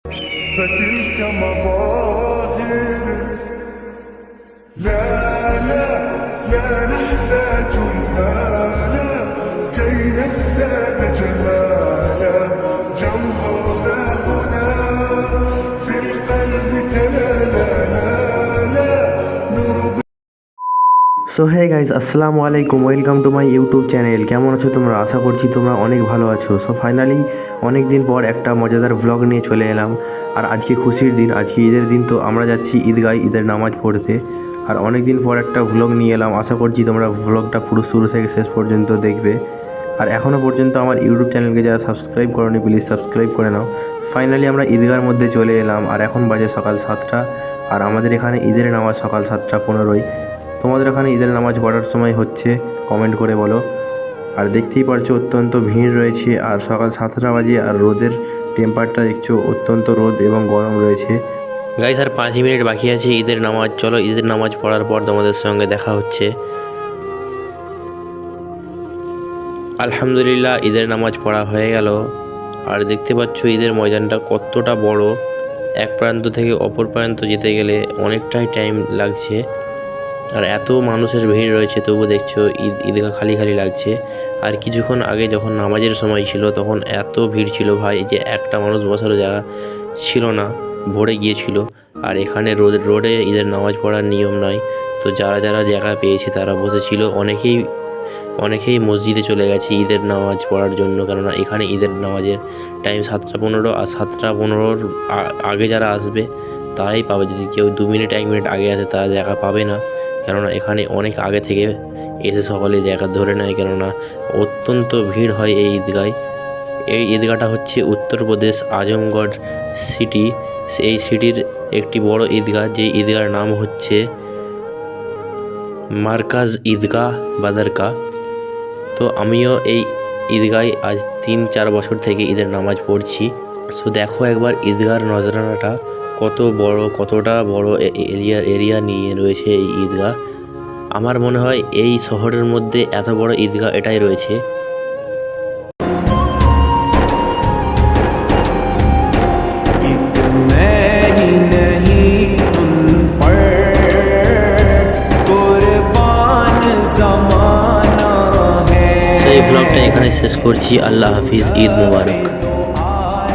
فتلك مظاهر لا لا لا نحتاج المال كي نزداد جمالا جوهرنا هنا في القلب تلالا لا نرضي so hey guys আসসালামু আলাইকুম, welcome to my YouTube channel. কেমন আছো তোমরা? আশা করছি তোমরা অনেক ভালো আছো। সো ফাইনালি অনেক দিন পর একটা মজাদার ভ্লগ নিয়ে চলে এলাম। আর আজকে খুশির দিন, আজকে ঈদের দিন। তো আমরা যাচ্ছি ঈদগায় ঈদের নামাজ পড়তে। আর অনেক দিন পর একটা ভ্লগ নিয়ে এলাম। আশা করছি তোমরা ভ্লগটা পুরো শুরু থেকে শেষ পর্যন্ত দেখবে। আর এখনও পর্যন্ত আমার ইউটিউব চ্যানেলকে যারা সাবস্ক্রাইব করোনি প্লিজ সাবস্ক্রাইব করে নাও। ফাইনালি আমরা ঈদগার মধ্যে চলে এলাম। আর এখন বাজে সকাল 7টা। আর আমাদের এখানে ঈদের নামাজ সকাল 7:15। তোমাদের ওখানে ঈদের নামাজ পড়ার সময় হচ্ছে কমেন্ট করে বলো। আর দেখতেই পারছো অত্যন্ত ভিড় রয়েছে। আর সকাল 7টা বাজে আর রোদের টেম্পারটা দেখছো অত্যন্ত রোদ এবং গরম রয়েছে। গাইস আর 5 মিনিট বাকি আছে ঈদের নামাজ। চলো ঈদের নামাজ পড়ার পর তোমাদের সঙ্গে দেখা হচ্ছে। আলহামদুলিল্লাহ ঈদের নামাজ পড়া হয়ে গেল। আর দেখতে পাচ্ছ ঈদের ময়দানটা কতটা বড়। এক প্রান্ত থেকে অপর প্রান্ত যেতে গেলে অনেকটাই টাইম লাগছে। আর এত মানুষের ভিড় রয়েছে তবু দেখছো ঈদগাহ খালি খালি লাগছে। আর কিছুক্ষণ আগে যখন নামাজের সময় ছিল তখন এত ভিড় ছিল ভাই যে একটা মানুষ বসারও জায়গা ছিল না, ভরে গিয়েছিল। আর এখানে রোডে ঈদের নামাজ পড়ার নিয়ম নয়। তো যারা যারা জায়গা পেয়েছে তারা বসেছিল। অনেকেই মসজিদে চলে গেছে ঈদের নামাজ পড়ার জন্য, কেননা এখানে ঈদের নামাজের টাইম 7:15। আর 7:15 আগে যারা আসবে তারাই পাবে। যদি কেউ 2 মিনিট 1 মিনিট আগে আসে তারা জায়গা পাবে না, কেননা এখানে অনেক আগে থেকে এসে সকলে জায়গা ধরে নেয়, কেননা অত্যন্ত ভিড় হয় এই ঈদগায়। এই ঈদগাহটা হচ্ছে উত্তরপ্রদেশ আজমগড় সিটি। এই সিটির একটি বড় ঈদগাহ, যে ঈদগাহর নাম হচ্ছে মার্কাজ ঈদগাহ বাদারকা। তো আমিও এই ঈদগায় আজ 3-4 বছর থেকে ঈদের নামাজ পড়ছি। সো দেখো একবার ঈদগাহর নজরানাটা কতটা বড় এরিয়া নিয়ে রয়েছে এই ঈদগাহ। আমার মনে হয় এই শহরের মধ্যে এত বড় ঈদগাহ এটাই রয়েছে। সেই ব্লগটা এখানে শেষ করছি। আল্লাহ হাফিজ, ঈদ মুবারক।